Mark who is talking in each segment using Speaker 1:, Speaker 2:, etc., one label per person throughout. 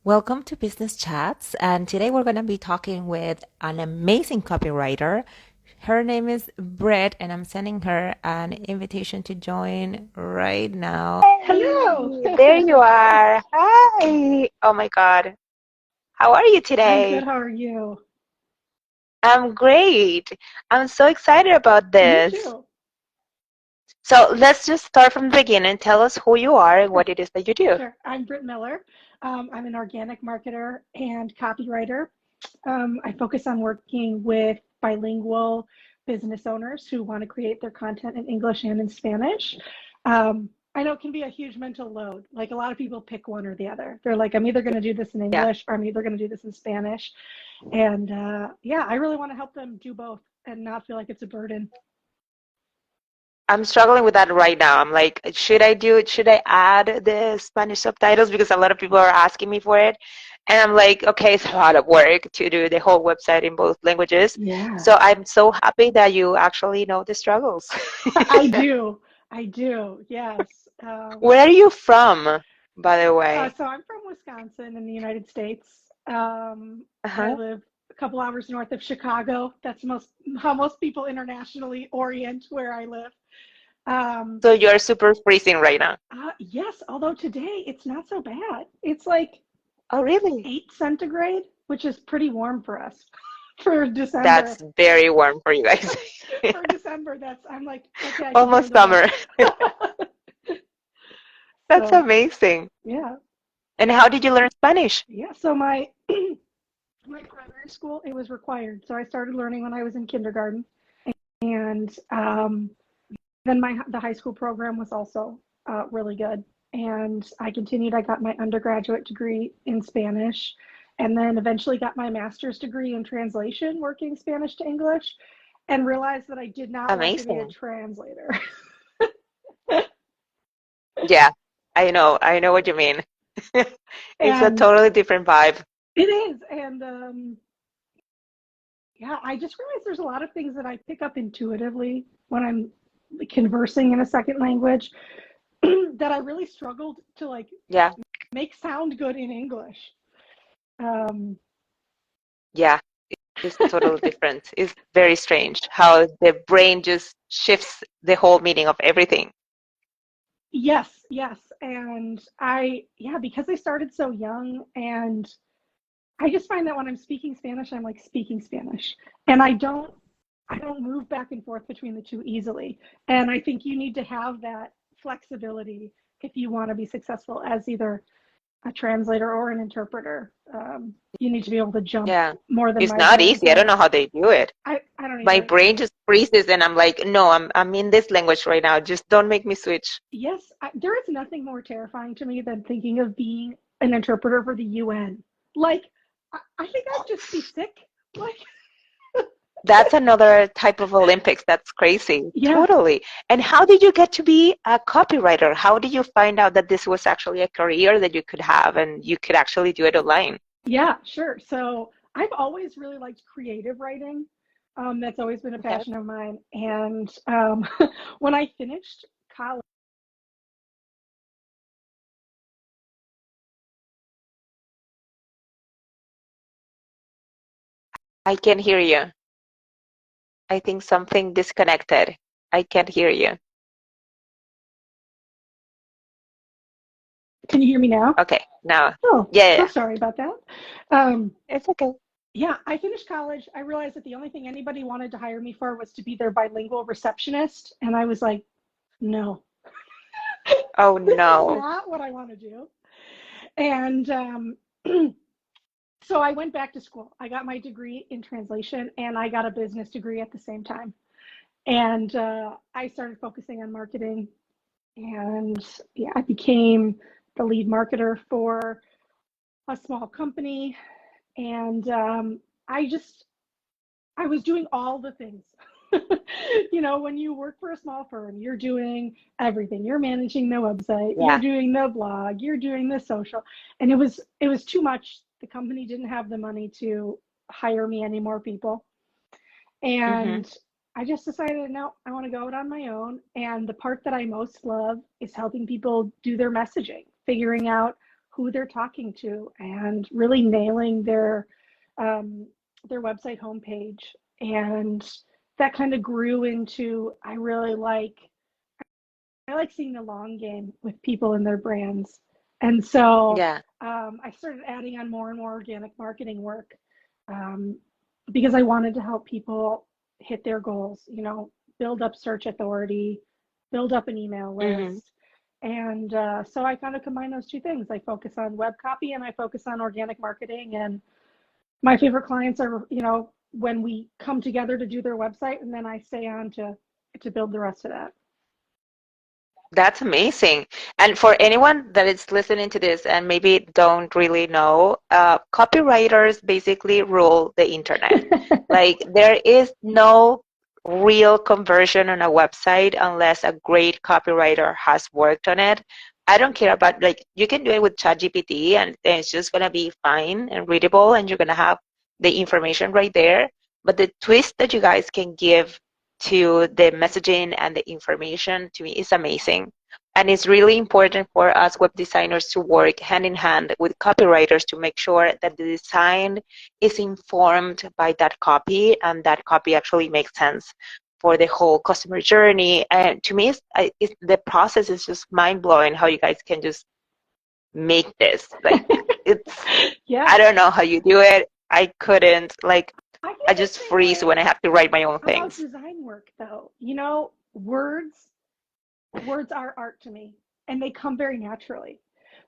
Speaker 1: Welcome to Business Chats, and today we're going to be talking with an amazing copywriter. Her name is Britt, and I'm sending her an invitation to join right now.
Speaker 2: Hello.
Speaker 1: Hey, there you are. Hi. Oh my God. How are you
Speaker 2: I'm good.
Speaker 1: today?
Speaker 2: How are you?
Speaker 1: I'm great. I'm so excited about
Speaker 2: Me
Speaker 1: this.
Speaker 2: too.
Speaker 1: So let's just start from the beginning. Tell us who you are and what it is that you do.
Speaker 2: Sure. I'm Britt Miller. I'm an organic marketer and copywriter. I focus on working with bilingual business owners who want to create their content in English and in Spanish. I know it can be a huge mental load. Like a lot of people pick one or the other. They're like, I'm either going to do this in
Speaker 1: Yeah.
Speaker 2: English or I'm either going to do this in Spanish. And yeah, I really want to help them do both and not feel like it's a burden.
Speaker 1: I'm struggling with that right now. I'm like, should I do it? Should I add the Spanish subtitles? Because a lot of people are asking me for it. And I'm like, okay, it's a lot of work to do the whole website in both languages.
Speaker 2: Yeah.
Speaker 1: So I'm so happy that you actually know the struggles.
Speaker 2: I do. I do. Yes.
Speaker 1: Where are you from, by the way?
Speaker 2: So I'm from Wisconsin in the United States. I
Speaker 1: Uh-huh.
Speaker 2: live a couple hours north of Chicago. That's how most people internationally orient where I live. Um,
Speaker 1: So you're super freezing right now.
Speaker 2: yes, although today it's not so bad. It's like
Speaker 1: Oh, really?
Speaker 2: 8 centigrade, which is pretty warm for us for
Speaker 1: That's
Speaker 2: December.
Speaker 1: very warm for you guys.
Speaker 2: For December, I'm like, okay, I can
Speaker 1: Almost
Speaker 2: handle this.
Speaker 1: summer. That's
Speaker 2: So
Speaker 1: amazing.
Speaker 2: yeah,
Speaker 1: And how did you learn Spanish?
Speaker 2: yeah. So my my primary school, it was required. So I started learning when I was in kindergarten, and then the high school program was also really good. And I continued. I got my undergraduate degree in Spanish, and then eventually got my master's degree in translation, working Spanish to English, and realized that I did not want to be a
Speaker 1: Amazing.
Speaker 2: translator.
Speaker 1: Yeah, I know what you mean. It's a
Speaker 2: And
Speaker 1: totally different vibe.
Speaker 2: it is. And yeah, I just realized there's a lot of things that I pick up intuitively when I'm conversing in a second language that I really struggled to like
Speaker 1: Yeah,
Speaker 2: make sound good in English. Um,
Speaker 1: yeah, it's totally different. It's very strange how the brain just shifts the whole meaning of everything.
Speaker 2: yes, yes. And yeah, because I started so young, and I just find that when I'm speaking Spanish, I'm like speaking Spanish. And I don't move back and forth between the two easily. And I think you need to have that flexibility if you want to be successful as either a translator or an interpreter. You need to be able to jump
Speaker 1: Yeah,
Speaker 2: more than
Speaker 1: it's
Speaker 2: my
Speaker 1: not
Speaker 2: brain
Speaker 1: easy. I don't
Speaker 2: can.
Speaker 1: know how they do it.
Speaker 2: I don't
Speaker 1: My
Speaker 2: either.
Speaker 1: brain just freezes and I'm like, no, I'm in this language right now. Just don't make me switch.
Speaker 2: Yes, there is nothing more terrifying to me than thinking of being an interpreter for the UN. Like, I think I'd just be sick. Like,
Speaker 1: That's another type of Olympics. That's crazy.
Speaker 2: yeah,
Speaker 1: Totally. And how did you get to be a copywriter? How did you find out that this was actually a career that you could have and you could actually do it online?
Speaker 2: yeah, sure. So I've always really liked creative writing. That's always been a
Speaker 1: Okay.
Speaker 2: passion of mine. And when I finished college,
Speaker 1: I can hear you. I think something disconnected. I can't hear you.
Speaker 2: can you hear me now?
Speaker 1: Okay, now,
Speaker 2: Oh,
Speaker 1: yeah,
Speaker 2: so
Speaker 1: yeah,
Speaker 2: sorry about that. Um,
Speaker 1: it's okay.
Speaker 2: yeah, I finished college. I realized that the only thing anybody wanted to hire me for was to be their bilingual receptionist. And I was like, no,
Speaker 1: Oh
Speaker 2: this is
Speaker 1: no.
Speaker 2: not what I want to do. And so I went back to school. I got my degree in translation and I got a business degree at the same time. And I started focusing on marketing. And yeah, I became the lead marketer for a small company. And I was doing all the things. When you work for a small firm, you're doing everything. You're managing the website, you're
Speaker 1: Yeah.
Speaker 2: doing the blog, you're doing the social. And it was too much. The company didn't have the money to hire me any more people.
Speaker 1: Mm-hmm.
Speaker 2: And I just decided, no, I want to go out on my own. And the part that I most love is helping people do their messaging, figuring out who they're talking to and really nailing their website homepage. And that kind of grew into I like seeing the long game with people and their brands. And so
Speaker 1: Yeah.
Speaker 2: I started adding on more and more organic marketing work um, because I wanted to help people hit their goals, build up search authority, build up an email
Speaker 1: Hmm.
Speaker 2: list. And so I kind of combine those two things. I focus on web copy and I focus on organic marketing. And my favorite clients are, when we come together to do their website and then I stay on to build the rest of that.
Speaker 1: That's amazing. And for anyone that is listening to this and maybe don't really know, copywriters basically rule the internet. Like there is no real conversion on a website unless a great copywriter has worked on it. I don't care about like you can do it with ChatGPT and it's just gonna be fine and readable and you're gonna have the information right there. But the twist that you guys can give to the messaging and the information to me is amazing. And it's really important for us web designers to work hand in hand with copywriters to make sure that the design is informed by that copy and that copy actually makes sense for the whole customer journey. And to me, the process is just mind blowing how you guys can just make this. Like, it's,
Speaker 2: Yeah.
Speaker 1: I don't know how you do it. I couldn't. Like,
Speaker 2: I feel
Speaker 1: I
Speaker 2: the
Speaker 1: just
Speaker 2: same
Speaker 1: freeze when I
Speaker 2: way
Speaker 1: have to write my own
Speaker 2: about
Speaker 1: things.
Speaker 2: design work though. Words are art to me and they come very naturally.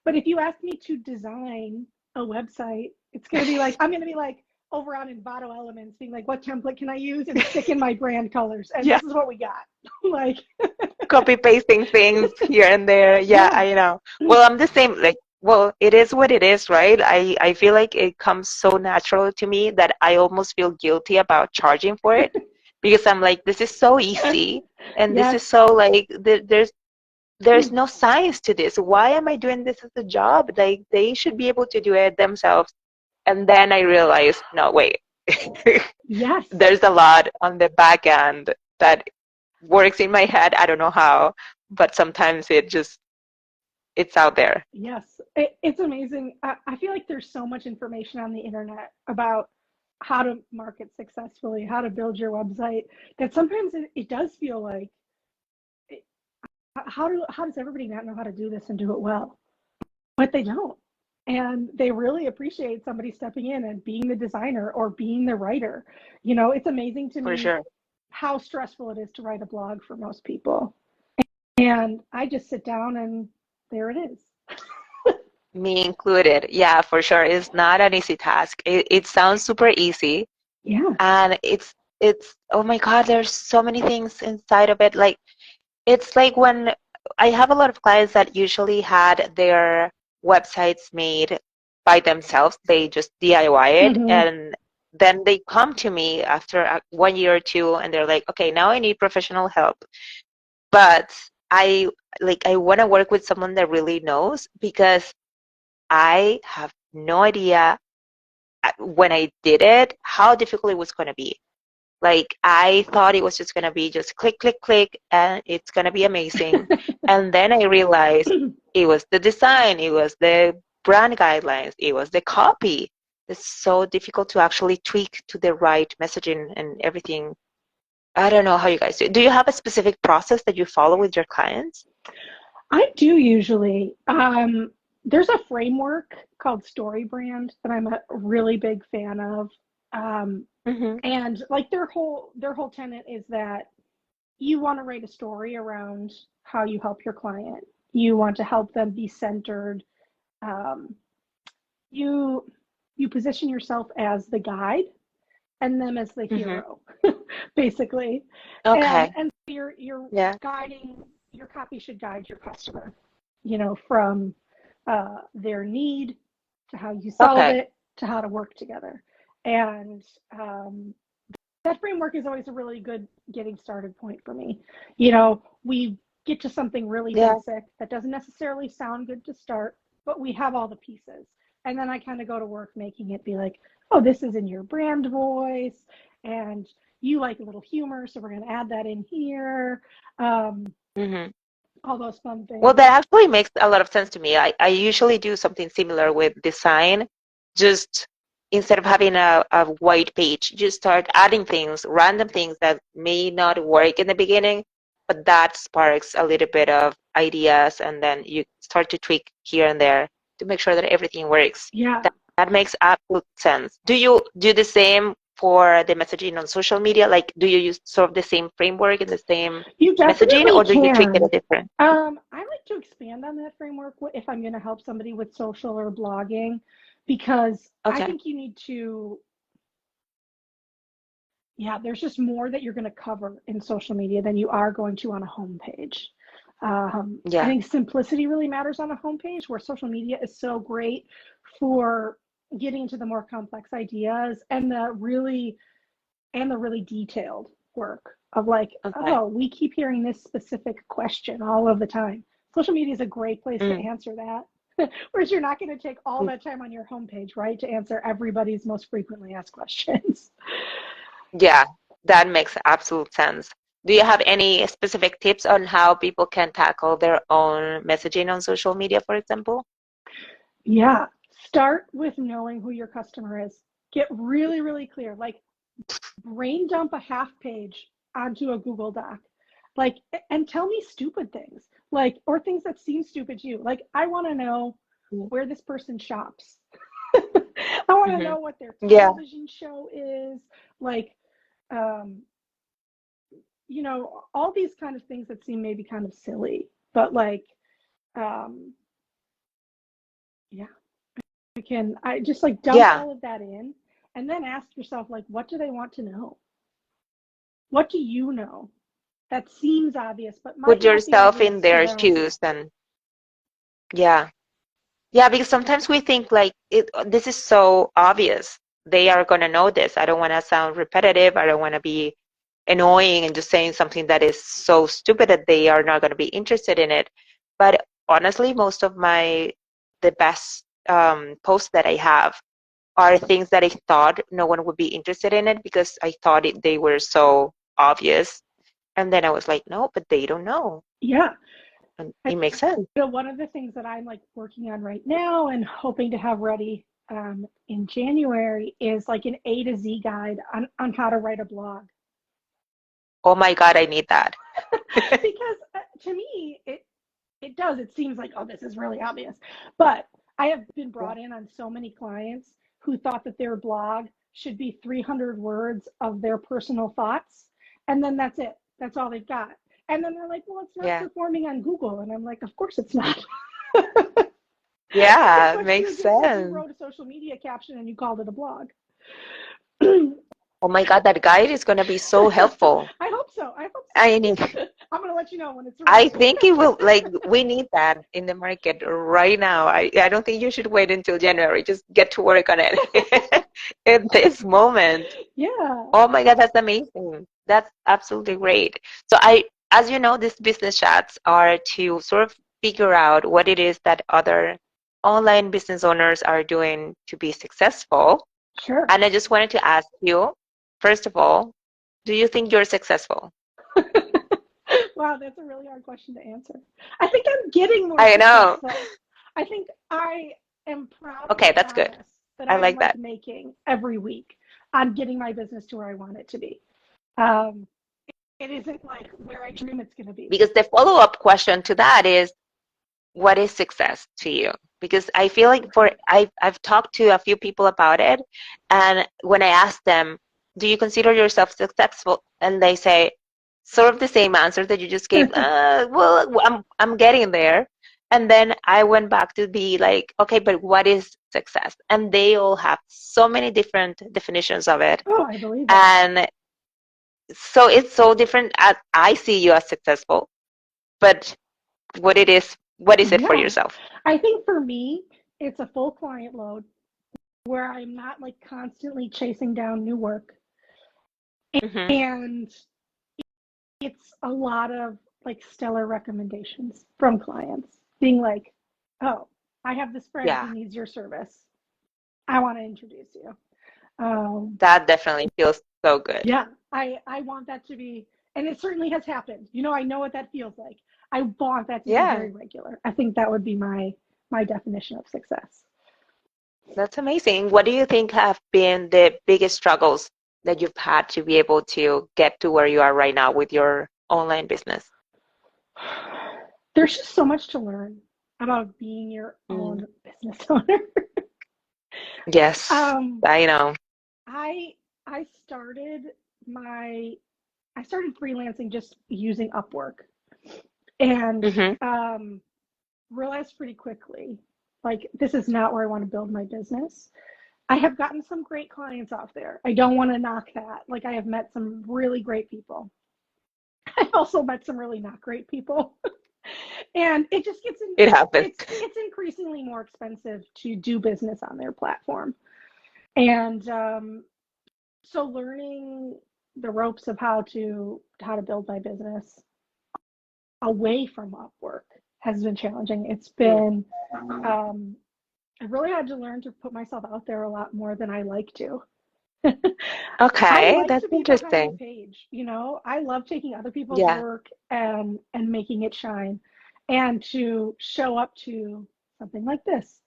Speaker 2: But if you ask me to design a website, it's going to be like I'm going to be like over on Envato Elements being like what template can I use and stick in my brand colors and
Speaker 1: Yeah.
Speaker 2: this is what we got. Like
Speaker 1: Copy pasting things here and there. Yeah,
Speaker 2: yeah.
Speaker 1: I know. Well, I'm the same. Like, well, it is what it is, right? I feel like it comes so natural to me that I almost feel guilty about charging for it because I'm like, this is so easy, and this
Speaker 2: Yes.
Speaker 1: is so like there's no science to this. Why am I doing this as a job? Like, they should be able to do it themselves. And then I realized, no, wait.
Speaker 2: Yes.
Speaker 1: There's a lot on the back end that works in my head. I don't know how, but sometimes it's out there.
Speaker 2: Yes, it's amazing. I feel like there's so much information on the internet about how to market successfully, how to build your website, that sometimes it does feel like, how does everybody not know how to do this and do it well? But they don't. And they really appreciate somebody stepping in and being the designer or being the writer. It's amazing to
Speaker 1: For
Speaker 2: me
Speaker 1: sure.
Speaker 2: how stressful it is to write a blog for most people. And I just sit down and there it is.
Speaker 1: Me included. Yeah, for sure. It's not an easy task. It sounds super easy,
Speaker 2: Yeah.
Speaker 1: and it's oh my God, there's so many things inside of it. Like it's like when I have a lot of clients that usually had their websites made by themselves. They just DIY it,
Speaker 2: Mm-hmm.
Speaker 1: and then they come to me after 1 year or two, and they're like, okay, now I need professional help. But I want to work with someone that really knows because I have no idea when I did it how difficult it was going to be. Like I thought it was just going to be just click, click, click, and it's going to be amazing. And then I realized it was the design, it was the brand guidelines, it was the copy. It's so difficult to actually tweak to the right messaging and everything. I don't know how you guys do. Do you have a specific process that you follow with your clients?
Speaker 2: I do usually. There's a framework called StoryBrand that I'm a really big fan of. Um,
Speaker 1: Hmm.
Speaker 2: and like their whole tenet is that you want to write a story around how you help your client. You want to help them be centered. Um, you you position yourself as the guide and them as the
Speaker 1: Hmm.
Speaker 2: hero, basically. And
Speaker 1: Okay.
Speaker 2: and you're
Speaker 1: Yeah.
Speaker 2: guiding your copy should guide your customer, from their need to how you solve
Speaker 1: Okay.
Speaker 2: it to how to work together. And that framework is always a really good getting started point for me. We get to something really
Speaker 1: Yeah.
Speaker 2: basic that doesn't necessarily sound good to start, but we have all the pieces. And then I kind of go to work making it be like, oh, this is in your brand voice, and you like a little humor, so we're going to add that in here. Um,
Speaker 1: Hmm.
Speaker 2: all those fun
Speaker 1: Well,
Speaker 2: things.
Speaker 1: that actually makes a lot of sense to me. I usually do something similar with design. Just instead of having a white page, just start adding things, random things that may not work in the beginning, but that sparks a little bit of ideas, and then you start to tweak here and there to make sure that everything works.
Speaker 2: Yeah,
Speaker 1: That makes absolute sense. Do you do the same for the messaging on social media? Like, do you use sort of the same framework and the same
Speaker 2: you
Speaker 1: messaging,
Speaker 2: definitely
Speaker 1: or do you tweak it a
Speaker 2: can.
Speaker 1: different?
Speaker 2: I like to expand on that framework if I'm going to help somebody with social or blogging, because I
Speaker 1: Okay.
Speaker 2: think you need to, yeah, there's just more that you're going to cover in social media than you are going to on a homepage. I
Speaker 1: Yeah.
Speaker 2: think simplicity really matters on a homepage, where social media is so great for getting into the more complex ideas and the really detailed work of like,
Speaker 1: Okay.
Speaker 2: oh, we keep hearing this specific question all of the time. Social media is a great place to
Speaker 1: Mm.
Speaker 2: answer that. Whereas you're not going to take all that time on your homepage, right, to answer everybody's most frequently asked questions.
Speaker 1: Yeah, that makes absolute sense. Do you have any specific tips on how people can tackle their own messaging on social media, for example?
Speaker 2: Yeah. Start with knowing who your customer is. Get really, really clear. Like, brain dump a half page onto a Google Doc. Like, and tell me stupid things, like, or things that seem stupid to you. Like, I want to know where this person shops. I want to
Speaker 1: Mm-hmm.
Speaker 2: know what their
Speaker 1: Yeah.
Speaker 2: television show is. Like, um, all these kind of things that seem maybe kind of silly, but like, um, yeah, I just like dump
Speaker 1: Yeah.
Speaker 2: all of that in and then ask yourself, like, what do they want to know? What do you know that seems obvious but might
Speaker 1: Put
Speaker 2: not be
Speaker 1: yourself in
Speaker 2: obvious to
Speaker 1: their
Speaker 2: them?
Speaker 1: shoes and yeah. Yeah, because sometimes we think like this is so obvious. They are gonna know this. I don't want to sound repetitive. I don't want to be annoying and just saying something that is so stupid that they are not gonna be interested in it. But honestly, most of the best posts that I have are things that I thought no one would be interested in it because I thought they were so obvious. And then I was like, no, but they don't know.
Speaker 2: Yeah.
Speaker 1: And it makes sense.
Speaker 2: One of the things that I'm like working on right now and hoping to have ready in January is like an A to Z guide on how to write a blog.
Speaker 1: Oh my God, I need that.
Speaker 2: Because to me, it does. It seems like, oh, this is really obvious. But I have been brought in on so many clients who thought that their blog should be 300 words of their personal thoughts. And then that's it. That's all they've got. And then they're like, well, it's not
Speaker 1: Yeah.
Speaker 2: performing on Google. And I'm like, of course it's not. It's
Speaker 1: Yeah,
Speaker 2: much
Speaker 1: makes
Speaker 2: easier if you
Speaker 1: sense.
Speaker 2: wrote a social media caption and you called it a blog.
Speaker 1: Oh my God, that guide is going to be so helpful.
Speaker 2: I hope so. I hope
Speaker 1: I
Speaker 2: so.
Speaker 1: need,
Speaker 2: I'm going to let you know when it's
Speaker 1: I
Speaker 2: ready.
Speaker 1: think it will, like, we need that in the market right now. I don't think you should wait until January. Just get to work on it at this moment.
Speaker 2: Yeah,
Speaker 1: Oh my God, that's amazing. That's absolutely great. So as you know, these business chats are to sort of figure out what it is that other online business owners are doing to be successful.
Speaker 2: sure.
Speaker 1: And I just wanted to ask you, first of all, do you think you're successful?
Speaker 2: Wow, that's a really hard question to answer. I think I'm getting more
Speaker 1: I know.
Speaker 2: successful. I think I am proud of the
Speaker 1: Okay, that's good.
Speaker 2: progress that
Speaker 1: I
Speaker 2: I'm
Speaker 1: like
Speaker 2: like
Speaker 1: that.
Speaker 2: making every week on getting my business to where I want it to be. Um, it isn't like where I dream it's going to be.
Speaker 1: Because the follow-up question to that is, what is success to you? Because I feel like I've talked to a few people about it, and when I ask them, do you consider yourself successful? And they say sort of the same answer that you just gave. Well, I'm getting there. And then I went back to be like, okay, but what is success? And they all have so many different definitions of it.
Speaker 2: Oh, I believe it.
Speaker 1: And so it's so different. I see you as successful, but what is it for
Speaker 2: Yeah.
Speaker 1: yourself?
Speaker 2: I think for me, it's a full client load where I'm not like constantly chasing down new work.
Speaker 1: Hmm.
Speaker 2: And it's a lot of like stellar recommendations from clients being like, oh, I have this friend who
Speaker 1: Yeah,
Speaker 2: needs your service. I want to introduce you.
Speaker 1: that definitely feels so good.
Speaker 2: Yeah, I want that to be, and it certainly has happened. I know what that feels like. I want that to be
Speaker 1: Yeah,
Speaker 2: very regular. I think that would be my definition of success.
Speaker 1: that's amazing. What do you think have been the biggest struggles that you've had to be able to get to where you are right now with your online business?
Speaker 2: There's just so much to learn about being your
Speaker 1: Mm.
Speaker 2: own business owner.
Speaker 1: Yes,
Speaker 2: um,
Speaker 1: I know.
Speaker 2: I I started my I started freelancing just using Upwork, and
Speaker 1: Hmm.
Speaker 2: um, realized pretty quickly, like, this is not where I want to build my business. I have gotten some great clients off there. I don't want to knock that. Like, I have met some really great people. I also met some really not great people. And it just gets in,
Speaker 1: It happens.
Speaker 2: it's increasingly more expensive to do business on their platform. And so learning the ropes of how to build my business away from Upwork has been challenging. It's been I really had to learn to put myself out there a lot more than I like to. I
Speaker 1: Okay,
Speaker 2: like
Speaker 1: that's
Speaker 2: to be behind the
Speaker 1: interesting.
Speaker 2: page, you know. I love taking other people's
Speaker 1: Yeah.
Speaker 2: work and making it shine, and to show up to something like this,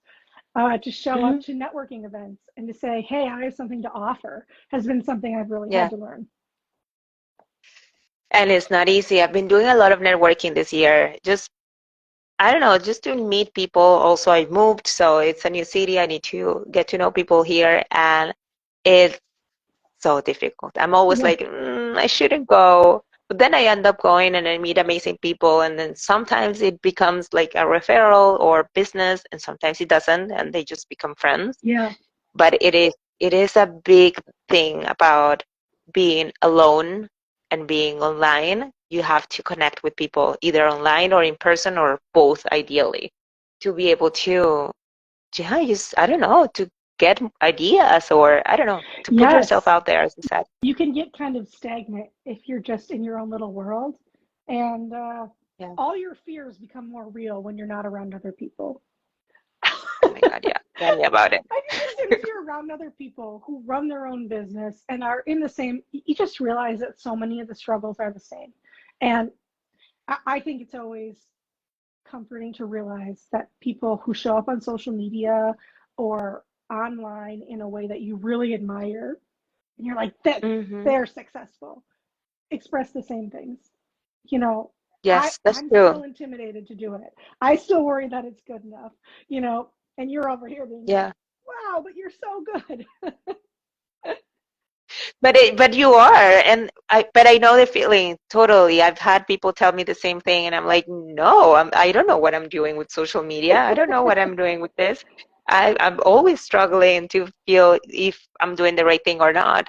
Speaker 2: to show
Speaker 1: Hmm.
Speaker 2: up to networking events and to say, "Hey, I have something to offer," has been something I've really had
Speaker 1: Yeah.
Speaker 2: to learn.
Speaker 1: And it's not easy. I've been doing a lot of networking this year. Just, I don't know, just to meet people. Also, I moved, so it's a new city. I need to get to know people here, and it's so difficult. I'm always
Speaker 2: Yeah.
Speaker 1: like, I shouldn't go. But then I end up going and I meet amazing people. And then sometimes it becomes like a referral or business, and sometimes it doesn't, and they just become friends.
Speaker 2: Yeah.
Speaker 1: But it is a big thing about being alone and being online. You have to connect with people either online or in person or both, ideally, to be able to, yeah, just, I don't know, to get ideas, or I don't know, to put yourself
Speaker 2: Yes.
Speaker 1: out there, as you said.
Speaker 2: You can get kind of stagnant if you're just in your own little world, and
Speaker 1: Yeah.
Speaker 2: all your fears become more real when you're not around other people.
Speaker 1: Oh my God, yeah. Tell me about it.
Speaker 2: I think as soon as you're around other people who run their own business and are in the same, you just realize that so many of the struggles are the same. And I think it's always comforting to realize that people who show up on social media or online in a way that you really admire, and you're like, that
Speaker 1: Hmm.
Speaker 2: they're successful, express the same things. You know,
Speaker 1: Yes, that's
Speaker 2: I'm
Speaker 1: true.
Speaker 2: still intimidated to do it. I still worry that it's good enough, you know, and you're over here being like,
Speaker 1: Yeah.
Speaker 2: wow, but you're so good.
Speaker 1: But you are, and I know the feeling totally. I've had people tell me the same thing, and I'm like, no, I don't know what I'm doing with social media. I don't know what I'm doing with this. I'm always struggling to feel if I'm doing the right thing or not.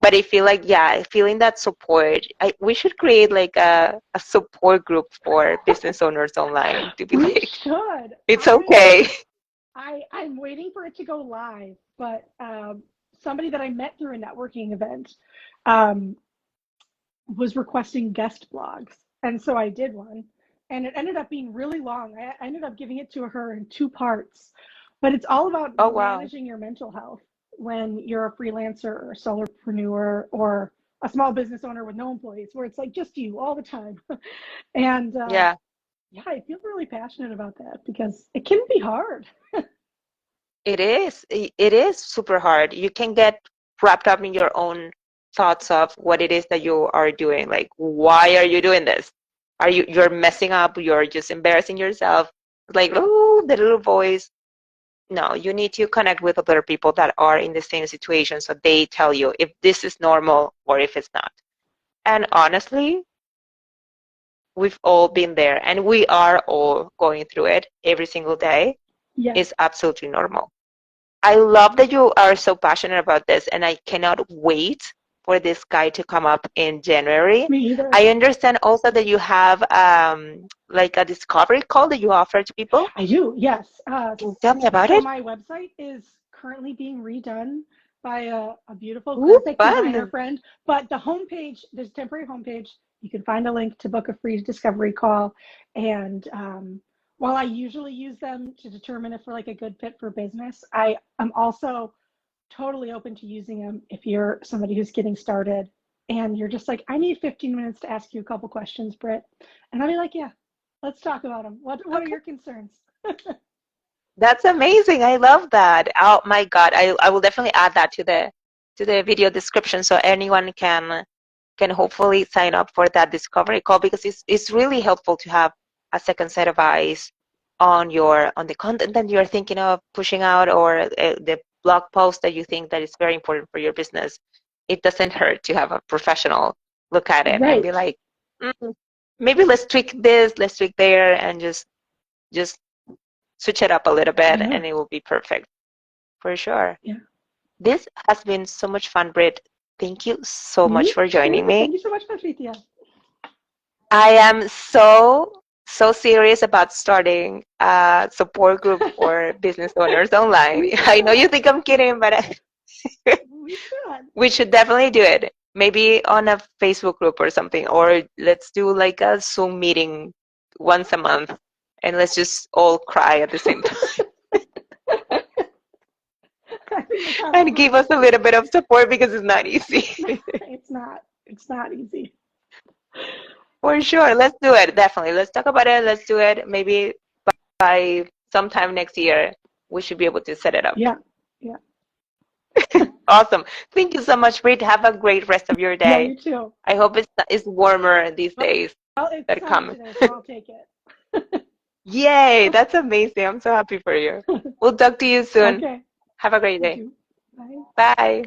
Speaker 1: But I feel like, yeah, feeling that support. We should create like a support group for business owners online to be
Speaker 2: We
Speaker 1: like,
Speaker 2: should.
Speaker 1: it's okay.
Speaker 2: I'm waiting for it to go live, but somebody that I met through a networking event um, was requesting guest blogs, and so I did one, and it ended up being really long. I ended up giving it to her in two parts, but it's all about
Speaker 1: Oh, wow.
Speaker 2: managing your mental health when you're a freelancer or a solopreneur or a small business owner with no employees, where it's like just you all the time. And
Speaker 1: Yeah.
Speaker 2: yeah, I feel really passionate about that because it can be hard.
Speaker 1: It is. It is super hard. You can get wrapped up in your own thoughts of what it is that you are doing. Like, why are you doing this? You're messing up, you're just embarrassing yourself. Like, oh, the little voice. No, you need to connect with other people that are in the same situation so they tell you if this is normal or if it's not. And honestly, we've all been there and we are all going through it every single day.
Speaker 2: Yes,
Speaker 1: It's absolutely normal. I love that you are so passionate about this, and I cannot wait for this guy to come up in January.
Speaker 2: me either.
Speaker 1: I understand also that you have like a discovery call that you offer to people.
Speaker 2: I do, yes.
Speaker 1: Can you tell me about
Speaker 2: So
Speaker 1: it?
Speaker 2: my website is currently being redone by a beautiful
Speaker 1: Ooh,
Speaker 2: graphic designer
Speaker 1: fun.
Speaker 2: friend. But the homepage, there's a temporary homepage. You can find a link to book a free discovery call. And while I usually use them to determine if we're like a good fit for business, I am also totally open to using them if you're somebody who's getting started and you're just like, I need 15 minutes to ask you a couple questions, Britt. And I'll be like, yeah. Let's talk about them. What are
Speaker 1: Okay.
Speaker 2: your concerns?
Speaker 1: That's amazing. I love that. Oh my God. I will definitely add that to the video description so anyone can hopefully sign up for that discovery call, because it's really helpful to have a second set of eyes on the content that you're thinking of pushing out, or the blog post that you think that is very important for your business. It doesn't hurt to have a professional look at it and be
Speaker 2: Right.
Speaker 1: like, mm, maybe let's tweak this, let's tweak there, and just switch it up a little bit,
Speaker 2: Yeah.
Speaker 1: and it will be perfect for sure.
Speaker 2: Yeah.
Speaker 1: This has been so much fun, Britt. Thank you so much
Speaker 2: Me
Speaker 1: for
Speaker 2: too.
Speaker 1: joining me.
Speaker 2: Thank you so much, Patricia.
Speaker 1: I am so serious about starting a support group for business owners online.
Speaker 2: We
Speaker 1: I know you
Speaker 2: should.
Speaker 1: think I'm kidding, but
Speaker 2: We should.
Speaker 1: we should definitely do it. Maybe on a Facebook group or something, or let's do like a Zoom meeting once a month, and let's just all cry at the same time
Speaker 2: I think the
Speaker 1: and
Speaker 2: customer
Speaker 1: give
Speaker 2: would
Speaker 1: us a
Speaker 2: love
Speaker 1: little
Speaker 2: it.
Speaker 1: bit of support because it's not easy.
Speaker 2: It's not. It's not. It's not easy.
Speaker 1: For sure. Let's do it. Definitely. Let's talk about it. Let's do it. Maybe by sometime next year, we should be able to set it up.
Speaker 2: Yeah. Yeah.
Speaker 1: Awesome. Thank you so much, Britt. Have a great rest of your
Speaker 2: Yeah.
Speaker 1: day.
Speaker 2: You too.
Speaker 1: I hope it's warmer these days
Speaker 2: Well, it's
Speaker 1: that
Speaker 2: sunny
Speaker 1: come.
Speaker 2: today, so I'll take it.
Speaker 1: Yay. That's amazing. I'm so happy for you. We'll talk to you soon.
Speaker 2: Okay.
Speaker 1: Have a great
Speaker 2: You
Speaker 1: day.
Speaker 2: too. Bye.
Speaker 1: Bye.